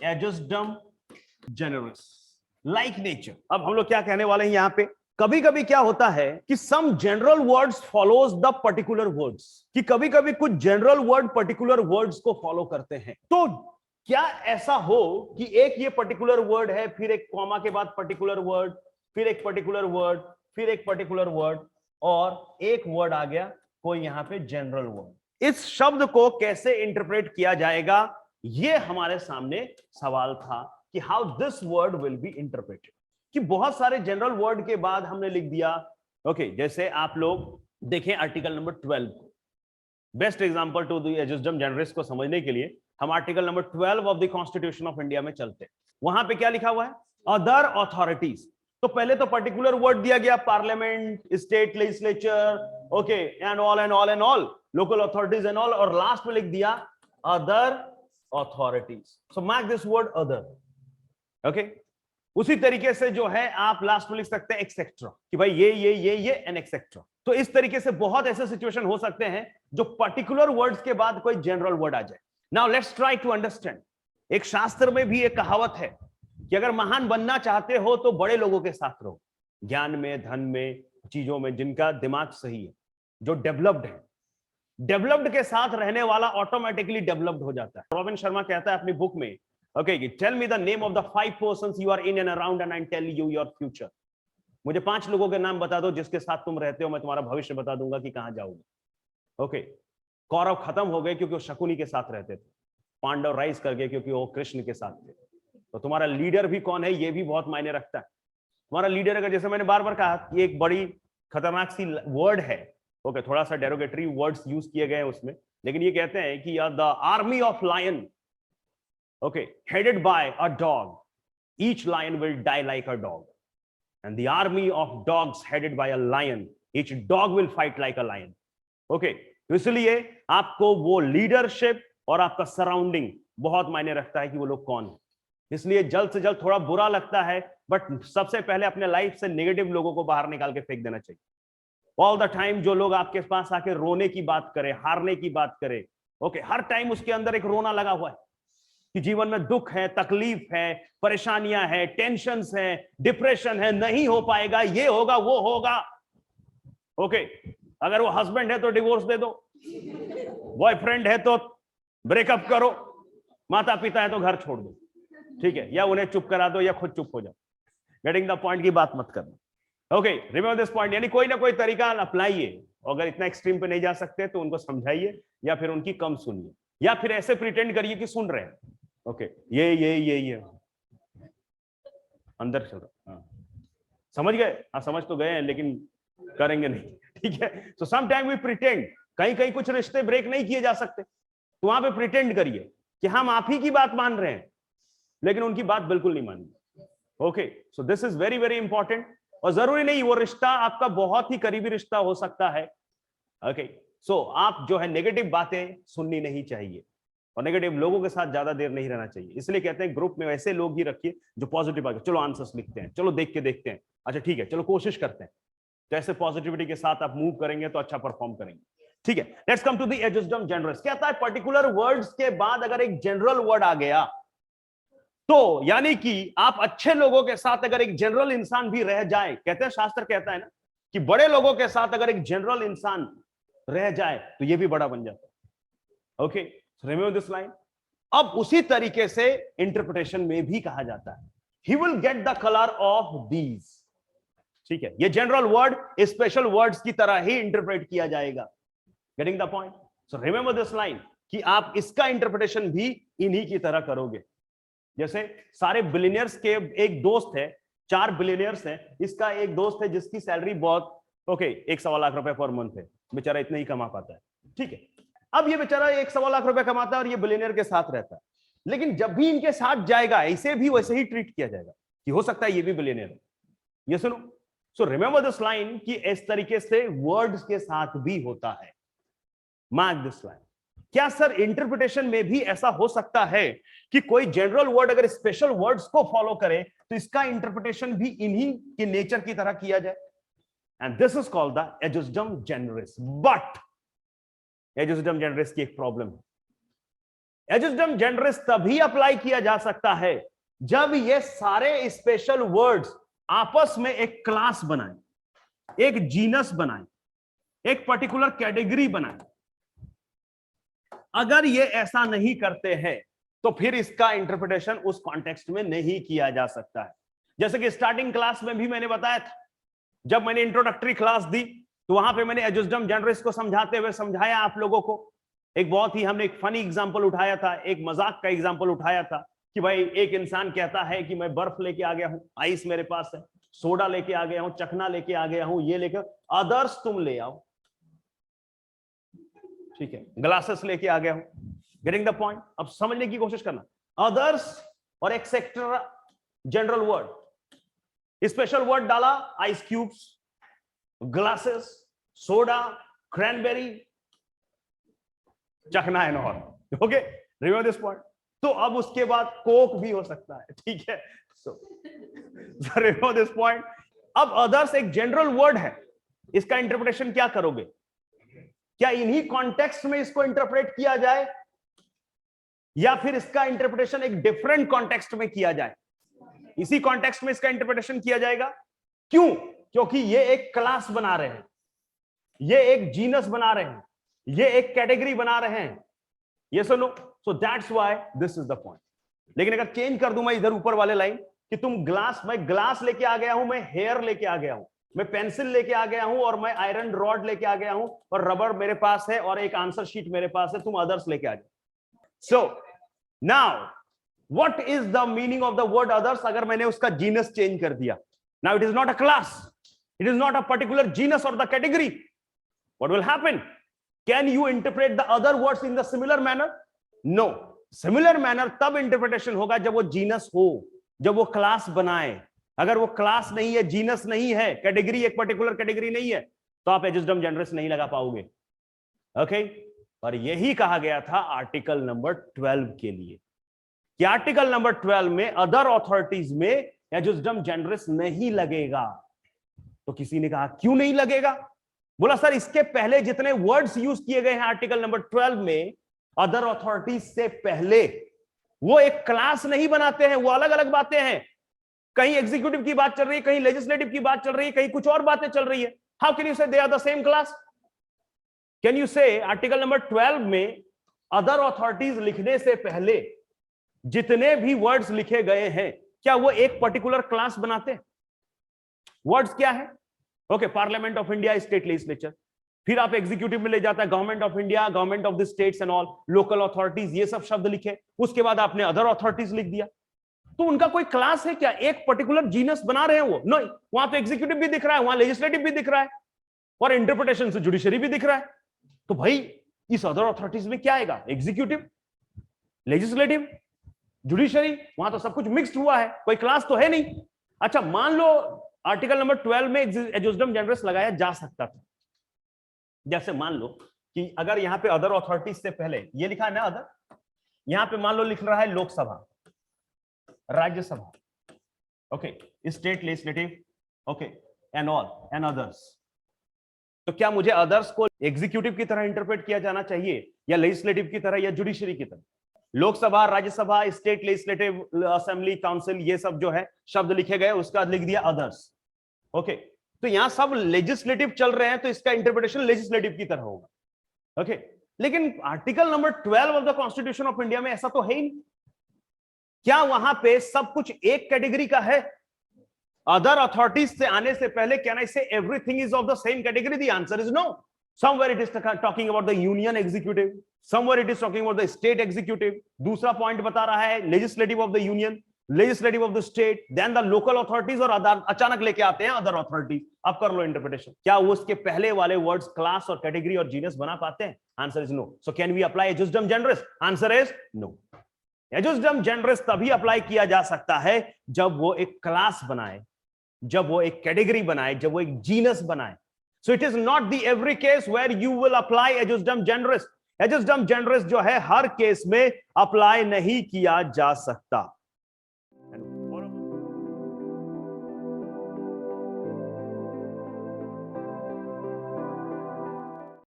एजुसडम generous, like nature. अब हम लोग क्या कहने वाले हैं यहां पे, कभी कभी क्या होता है कि some general words follows the particular words, कि कभी कभी कुछ जनरल वर्ड पर्टिकुलर वर्ड्स को फॉलो करते हैं। तो क्या ऐसा हो कि एक ये पर्टिकुलर वर्ड है, फिर एक कॉमा के बाद पर्टिकुलर वर्ड, फिर एक पर्टिकुलर वर्ड, फिर एक पर्टिकुलर वर्ड, और एक वर्ड आ गया कोई यहां पे जनरल वर्ड। इस शब्द को कैसे इंटरप्रेट किया जाएगा, ये हमारे सामने सवाल था कि how this word will be interpreted. कि बहुत सारे जनरल वर्ड के बाद हमने लिख दिया ओके, जैसे आप लोग देखें article number 12, best example to the ejusdem generis को समझने के लिए हम article number 12 of the constitution of India में चलते हैं। वहां पे क्या लिखा हुआ है, अदर अथॉरिटीज। तो पहले तो पर्टिकुलर वर्ड दिया गया, parliament, state legislature, okay, and all and all and all, local authorities and all, और लास्ट में लिख दिया other authorities. So mark this word other, okay. उसी तरीके से जो है आप लास्ट में लिख सकते हैं एक्सेट्रा, कि भाई ये एंड एक्सेट्रा। तो इस तरीके से बहुत ऐसे सिचुएशन हो सकते हैं जो पर्टिकुलर वर्ड्स के बाद कोई जनरल वर्ड आ जाए। Now let's try to understand. एक शास्त्र में भी एक कहावत है कि अगर महान बनना चाहते हो तो बड़े लोगों के साथ रहो, ज्ञान में, धन में, चीजों में, जिनका दिमाग सही है, जो डेवलप्ड है। डेवलप्ड के साथ रहने वाला ऑटोमेटिकली डेवलप्ड हो जाता है। रॉबिन शर्मा कहता है अपनी बुक में, okay, tell me the name of the 5 persons you are in and around and I'll tell you your future. मुझे 5 लोगों के नाम बता दो जिसके साथ तुम रहते हो, मैं तुम्हारा भविष्य बता दूंगा कि कहां जाओगे। ओके, कौरव खत्म हो गए क्योंकि वो शकुनी के साथ रहते थे, पांडव राइज कर गए क्योंकि वो कृष्ण के साथ थे। तो तुम्हारा लीडर भी कौन है ये भी बहुत मायने रखता है। तुम्हारा लीडर अगर, जैसे मैंने बार बार कहा, ये एक बड़ी खतरनाक सी वर्ड है, ओके, थोड़ा सा डेरोगेटरी वर्ड्स यूज किए गए हैं उसमें, लेकिन ये कहते हैं कि the army of lion, okay, headed by a dog, each lion will die like a dog, and the army of dogs headed by a lion, each dog will fight like a lion. Okay, तो इसलिए आपको वो leadership और आपका surrounding बहुत मायने रखता है कि वो लोग कौन है। इसलिए जल्द से जल्द, थोड़ा बुरा लगता है बट सबसे पहले अपने लाइफ से नेगेटिव लोगों को बाहर निकाल के फेंक देना चाहिए। ऑल द टाइम जो लोग आपके पास आके रोने की बात करें, हारने की बात करें, ओके, हर टाइम उसके अंदर एक रोना लगा हुआ है कि जीवन में दुख है, तकलीफ है, परेशानियां है, टेंशन्स है, डिप्रेशन है, नहीं हो पाएगा, ये होगा, वो होगा। ओके, अगर वो हस्बैंड है तो डिवोर्स दे दो, बॉयफ्रेंड है तो ब्रेकअप करो, माता पिता है तो घर छोड़ दो, ठीक है, या उन्हें चुप करा दो या खुद चुप हो जाओ। गेटिंग द पॉइंट की बात मत करना। ओके, रिमेंबर दिस पॉइंट, यानी कोई ना कोई तरीका अप्लाइए। अगर इतना एक्सट्रीम पे नहीं जा सकते तो उनको समझाइए या फिर उनकी कम सुनिए, या फिर ऐसे प्रिटेंड करिए कि सुन रहे हैं। ओके, ये अंदर चल रहा, हाँ, समझ गए? हाँ, समझ तो गए हैं लेकिन करेंगे नहीं, ठीक है। सो सम टाइम वी प्रिटेंड, कहीं कहीं कुछ रिश्ते ब्रेक नहीं किए जा सकते, तो वहां पे प्रिटेंड करिए कि हम आप ही की बात मान रहे हैं, लेकिन उनकी बात बिल्कुल नहीं मानी। Okay, so this is very very important. और जरूरी नहीं वो रिश्ता आपका बहुत ही करीबी रिश्ता हो सकता है। ओके, सो आप जो है नेगेटिव बातें सुननी नहीं चाहिए और नेगेटिव लोगों के साथ ज्यादा देर नहीं रहना चाहिए। इसलिए कहते हैं ग्रुप में वैसे लोग ही रखिए जो पॉजिटिव आगे, चलो आंसर्स लिखते हैं, चलो देख के देखते हैं, अच्छा ठीक है, चलो कोशिश करते हैं। तो ऐसे पॉजिटिविटी के साथ आप मूव करेंगे तो अच्छा परफॉर्म करेंगे, ठीक है। Let's come to the ejusdem generis. कहता है पर्टिकुलर वर्ड्स के बाद अगर एक जनरल वर्ड आ गया तो यानी कि आप अच्छे लोगों के साथ अगर एक जनरल इंसान भी रह जाए, कहते हैं, शास्त्र कहता है ना कि बड़े लोगों के साथ अगर एक जनरल इंसान रह जाए तो ये भी बड़ा बन जाता है। Okay, remember this line. अब उसी तरीके से इंटरप्रिटेशन में भी कहा जाता है, he will get the colour of these, ठीक है। ये जनरल वर्ड स्पेशल वर्ड्स की तरह ही इंटरप्रेट किया जाएगा। Getting the point? So remember this line कि आप इसका इंटरप्रिटेशन भी इन्हीं की तरह करोगे। जैसे सारे बिलियनियर्स के एक दोस्त है, 4 बिलियनियर्स हैं, इसका एक दोस्त है जिसकी सैलरी बहुत, ओके, 1.25 लाख रुपए पर मंथ है, बेचारा इतना ही कमा पाता है, ठीक है। अब ये बेचारा 1.25 लाख रुपए कमाता है और ये बिलियनियर के साथ रहता है, लेकिन जब भी इनके साथ जाएगा इसे भी वैसे ही ट्रीट किया जाएगा कि हो सकता है ये भी बिलियनियर है। ये सुनो, सो रिमेंबर दिस लाइन कि इस तरीके से वर्ड्स के साथ भी होता है। Mark this line. क्या सर इंटरप्रिटेशन में भी ऐसा हो सकता है कि कोई जनरल वर्ड अगर स्पेशल वर्ड्स को फॉलो करे तो इसका इंटरप्रिटेशन भी इन्हीं के नेचर की तरह किया जाए? And this is called the ejusdem generis. But ejusdem generis की एक प्रॉब्लम है, एजुस्डम जनरस तभी अप्लाई किया जा सकता है जब ये सारे स्पेशल वर्ड्स आपस में एक क्लास बनाए, एक जीनस बनाए, एक पर्टिकुलर कैटेगरी बनाए। अगर ये ऐसा नहीं करते हैं तो फिर इसका इंटरप्रिटेशन उस कॉन्टेक्स्ट में नहीं किया जा सकता है। जैसे कि स्टार्टिंग क्लास में भी मैंने बताया था, जब मैंने इंट्रोडक्टरी क्लास दी तो वहां पे मैंने एजुस्डम जनरस को समझाते हुए समझाया आप लोगों को। एक बहुत ही हमने एक फनी एग्जांपल उठाया था, एक मजाक का एग्जांपल उठाया था कि भाई एक इंसान कहता है कि मैं बर्फ लेके आ गया हूं, आइस मेरे पास है, सोडा लेके आ गया हूं, चखना लेके आ गया हूं, ये लेकर, अदर्स तुम ले आओ, ठीक है, ग्लासेस लेके आ गया हूं। Getting the point? अब समझने की कोशिश करना। अदर्स और etcetera general word, special word डाला, ice cubes, glasses, soda, cranberry, चखना and all. Okay, remember this point. तो अब उसके बाद कोक भी हो सकता है, ठीक है। So remember this point. अब अदर्स एक जनरल वर्ड है, इसका इंटरप्रिटेशन क्या करोगे? क्या इन्हीं कॉन्टेक्स्ट में इसको इंटरप्रेट किया जाए या फिर इसका इंटरप्रिटेशन एक डिफरेंट कॉन्टेक्स्ट में किया जाए? इसी कॉन्टेक्स्ट में इसका इंटरप्रिटेशन किया जाएगा। क्यों? क्योंकि ये एक क्लास बना रहे हैं, ये एक जीनस बना रहे हैं, ये एक कैटेगरी बना रहे हैं। यस और no? So that's why this is the point. लेकिन अगर चेंज कर दूं मैं इधर ऊपर वाले लाइन कि तुम ग्लास, मैं ग्लास लेके आ गया हूं, मैं हेयर लेके आ गया हूं, मैं पेंसिल लेके आ गया हूं, और मैं आयरन रॉड लेके आ गया हूं, और रबर मेरे पास है, और एक आंसर शीट मेरे पास है, तुम अदर्स लेके आ जाओ। So now what is the meaning of the word others अगर मैंने उसका जीनस चेंज कर दिया? Now it is not a class, it is not a particular genus और the category. What will happen? Can you interpret the other words in the similar manner? No. Similar manner तब interpretation होगा जब वो genus हो, जब वो class बनाए। अगर वो क्लास नहीं है, जीनस नहीं है, कैटेगरी एक पर्टिकुलर कैटेगरी नहीं है, तो आप एजुस्डम जनरस नहीं लगा पाओगे। ओके, और यही कहा गया था आर्टिकल नंबर 12 के लिए कि आर्टिकल नंबर 12 में अदर अथॉरिटीज में एजुस्डम जनरस नहीं लगेगा। तो किसी ने कहा क्यों नहीं लगेगा? बोला सर इसके पहले जितने वर्ड्स यूज किए गए हैं आर्टिकल नंबर 12 में अदर अथॉरिटीज से पहले, वो एक क्लास नहीं बनाते हैं, वो अलग अलग बातें हैं। कहीं एग्जीक्यूटिव की बात चल रही है, कहीं लेजिस्लेटिव की बात चल रही है, कहीं कुछ और बातें चल रही है। How can you say they are the same class? Can you say article number 12 में अदर अथॉरिटीज लिखने से पहले जितने भी वर्ड्स लिखे गए हैं, क्या वो एक पर्टिकुलर क्लास बनाते हैं? वर्ड्स क्या है? Okay, parliament of India, state legislature, फिर आप एग्जीक्यूटिव में ले जाता है government of India, government of the states and all, local authorities, ये सब शब्द लिखे, उसके बाद आपने अदर अथॉरिटीज लिख दिया। तो उनका कोई क्लास है क्या? एक पर्टिकुलर जीनस बना रहे हैं वो? नहीं, वहां तो एग्जीक्यूटिव भी दिख रहा है, वहां लेजिस्लेटिव भी दिख रहा है, और इंटरप्रिटेशन से जुडिशरी भी दिख रहा है। तो भाई इस अदर अथॉरिटीज में क्या आएगा? एग्जीक्यूटिव, लेजिस्लेटिव, जुडिशरी, वहां तो सब कुछ मिक्स्ड हुआ है, कोई क्लास तो है नहीं। अच्छा, मान लो आर्टिकल नंबर 12 में एजुस्डम जनरस लगाया जा सकता था। जैसे मान लो कि अगर यहां पे अदर अथॉरिटीज से पहले ये लिखा है ना अदर, यहां पे मान लो लिख रहा है Lok Sabha, Rajya Sabha, okay, state legislative, okay, and all and others. तो क्या मुझे अदर्स को एग्जीक्यूटिव की तरह इंटरप्रेट किया जाना चाहिए, या लेजिस्लेटिव की तरह, या जुडिशरी की तरह? Lok Sabha, Rajya Sabha, state legislative assembly, council, ये सब जो है शब्द लिखे गए, उसका लिख दिया अदर्स। ओके, तो यहां सब लेजिस्लेटिव चल रहे हैं, तो इसका इंटरप्रिटेशन लेजिस्लेटिव की तरह होगा। ओके, लेकिन article number 12 of the constitution of India में ऐसा तो है ही नहीं। क्या वहां पे सब कुछ एक कैटेगरी का है? अदर अथॉरिटीज से आने से पहले can I say everything is of the same category? The answer is no. Somewhere it is talking about the union executive, somewhere it is talking about the state executive. दूसरा point बता रहा है legislative of the union, legislative of the state, then the local authorities, और अचानक लेके आते हैं other authorities. अब कर लो इंटरप्रिटेशन। क्या वो उसके पहले वाले वर्ड्स क्लास और कैटेगरी और जीनस बना पाते हैं? Answer is no. So can we apply ejusdem generis? Answer is no. Ejusdem generis तभी अप्लाई किया जा सकता है जब वो एक क्लास बनाए, जब वो एक कैटेगरी बनाए, जब वो एक जीनस बनाए। So it is not the every case where you will apply ejusdem generis. Ejusdem generis जो है हर केस में अप्लाई नहीं किया जा सकता।